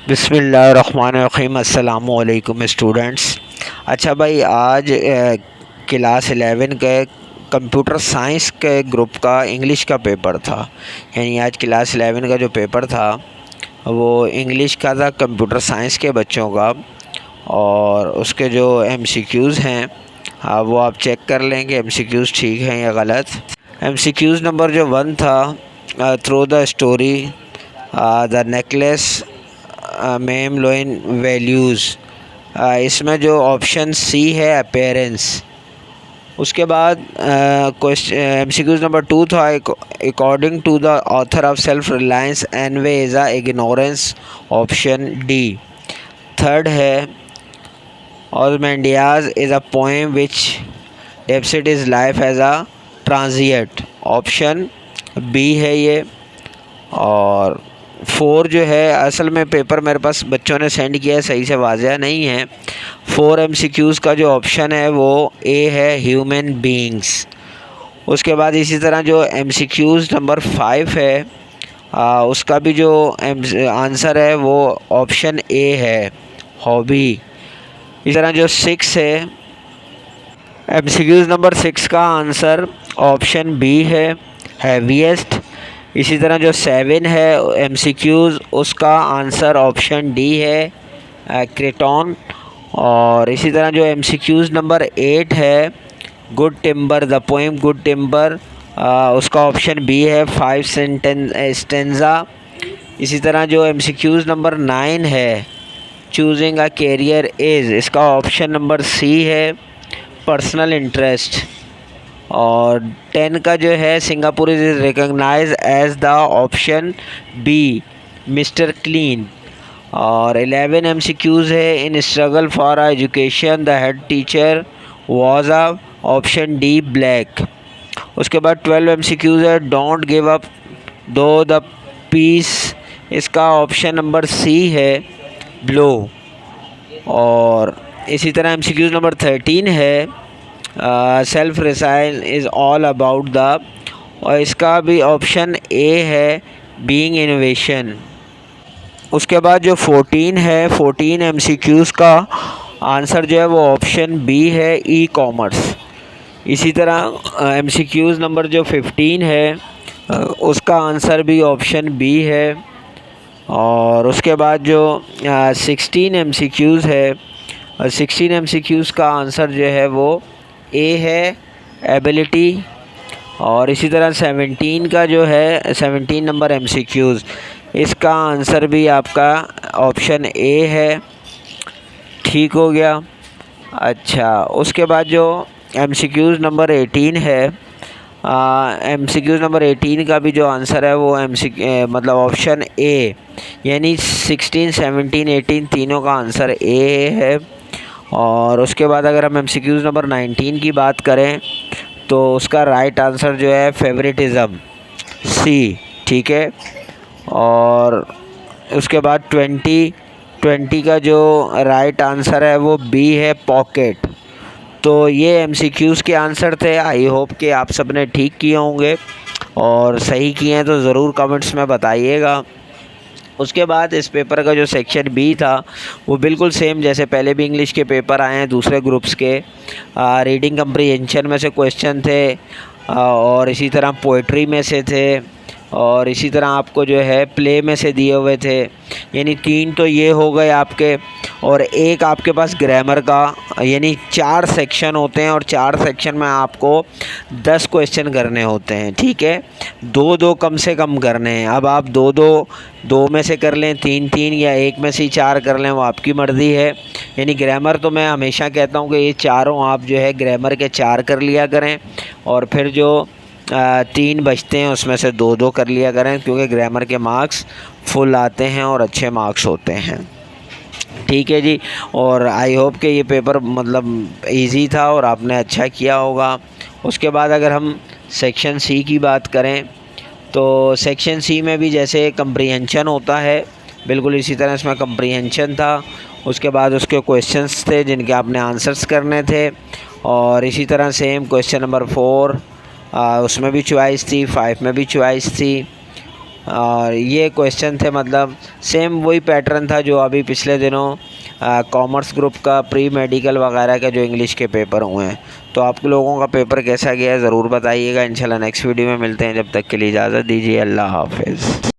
बिस्मिल्लाहिर्रहमानिर्रहीम। अस्सलामुअलैकुम स्टूडेंट्स। अच्छा भाई, आज क्लास 11 के कंप्यूटर साइंस के ग्रुप का इंग्लिश का पेपर था। यानी आज क्लास 11 का जो पेपर था वो इंग्लिश का था, कंप्यूटर साइंस के बच्चों का। और उसके जो एमसीक्यूज़ हैं वो आप चेक कर लें कि एमसीक्यूज़ ठीक हैं या गलत। एमसीक्यूज़ नंबर जो 1 था, through the story the necklace ma'am lion values. इसमें जो ऑप्शन सी है अपेयरेंस। उसके बाद क्वेश्चन एमसीक्यूज़ नंबर 2 था, according to the author of self reliance envy is a ignorance, option D. Third है Ozymandias is a poem which depicts is life as a transient, option B है ये। और 4 जो है, असल में पेपर मेरे पास बच्चों ने सेंड किया है, सही से वाज़ह नहीं है। 4 एमसीक्यूज़ का जो ऑप्शन है वो ए है, ह्यूमन बीइंग्स। उसके बाद इसी तरह जो एमसीक्यूज़ नंबर 5 है उसका भी जो आंसर है वो ऑप्शन ए है, हॉबी। इस तरह जो 6 है, एमसीक्यूज़ नंबर 6 का आंसर ऑप्शन बी है, हैवीएस्ट। इसी तरह जो 7 है एमसीक्यूज़, उसका आंसर ऑप्शन डी है, क्रेटॉन। और इसी तरह जो एमसीक्यूज़ नंबर 8 है, good timber, the poem good timber, उसका ऑप्शन बी है, 5 स्टेंजा। इसी तरह जो एमसीक्यूज़ नंबर 9 है, चूजिंग अ कैरियर इज़, इसका ऑप्शन नंबर सी है, पर्सनल इंटरेस्ट। और 10 का जो है, Singapore is recognise as the, option B, mister clean. और 11 एमसीक्यूज़ है, in struggle for education the head teacher was a, option D, black. उसके बाद 12 एमसीक्यूज़ है, don't give up though the peace, इसका ऑप्शन नंबर सी है, blow. और इसी तरह एमसीक्यूज़ नंबर 13 है, self रिसाइल is all about the, और इसका भी ऑप्शन ए है, बीइंग इनोवेशन। उसके बाद जो 14 है, 14 एमसीक्यूज़ का आंसर जो है वो ऑप्शन बी है, ई कॉमर्स। इसी तरह एमसीक्यूज़ नंबर जो 15 है उसका आंसर भी ऑप्शन बी है। और उसके बाद जो 16 एमसीक्यूज़ है, 16 एमसीक्यूज़ का आंसर जो है वो ए है, एबिलिटी। और इसी तरह 17 का जो है, 17 नंबर एमसीक्यूज़, इसका आंसर भी आपका ऑप्शन ए है, ठीक हो गया। अच्छा, उसके बाद जो एमसीक्यूज़ नंबर 18 है, एमसीक्यूज़ नंबर 18 का भी जो आंसर है वो मतलब ऑप्शन ए, यानी 16, 17, 18 तीनों का आंसर ए है। और उसके बाद अगर हम एमसीक्यूज़ नंबर 19 की बात करें तो उसका राइट आंसर जो है फेवरेटिज़म, सी, ठीक है। और उसके बाद 20 का जो राइट आंसर है वो बी है, पॉकेट। तो ये एमसीक्यूज़ के आंसर थे। आई होप कि आप सब ने ठीक किए होंगे, और सही किए हैं तो ज़रूर कमेंट्स में बताइएगा। उसके बाद इस पेपर का जो सेक्शन बी था वो बिल्कुल सेम जैसे पहले भी इंग्लिश के पेपर आए हैं दूसरे ग्रुप्स के। रीडिंग कंप्रीहेंशन में से क्वेश्चन थे, और इसी तरह पोइट्री में से थे, और इसी तरह आपको जो है प्ले में से दिए हुए थे। यानी 3 तो ये हो गए आपके, और एक आपके पास ग्रामर का, यानी 4 सेक्शन होते हैं, और 4 सेक्शन में आपको 10 क्वेश्चन करने होते हैं, ठीक है। 2-2 कम से कम करने हैं। अब आप 2 में से कर लें, 3-3, या एक में से ही 4 कर लें, वो आपकी मर्ज़ी है। यानी ग्रामर तो मैं हमेशा कहता हूँ कि ये चारों आप जो है ग्रामर के 4 कर लिया करें, और फिर जो 3 बचते हैं उसमें से 2-2 कर लिया करें, क्योंकि ग्रामर के मार्क्स फुल आते हैं और अच्छे मार्क्स होते हैं, ठीक है जी। और आई होप कि ये पेपर मतलब इजी था और आपने अच्छा किया होगा। उसके बाद अगर हम सेक्शन सी की बात करें तो सेक्शन सी में भी जैसे कंप्रीहेंशन होता है, बिल्कुल इसी तरह इसमें कंप्रीहेंशन था। उसके बाद उसके क्वेश्चंस थे जिनके आपने आंसर्स करने थे, और इसी तरह सेम क्वेश्चन नंबर 4 उसमें भी चॉइस थी, 5 में भी चॉइस थी। और ये क्वेश्चन थे, मतलब सेम वही पैटर्न था जो अभी पिछले दिनों कॉमर्स ग्रुप का प्री मेडिकल वगैरह के जो इंग्लिश के पेपर हुए हैं। तो आप लोगों का पेपर कैसा गया है ज़रूर बताइएगा। इंशाल्लाह नेक्स्ट वीडियो में मिलते हैं, जब तक के लिए इजाज़त दीजिए। अल्लाह हाफिज़।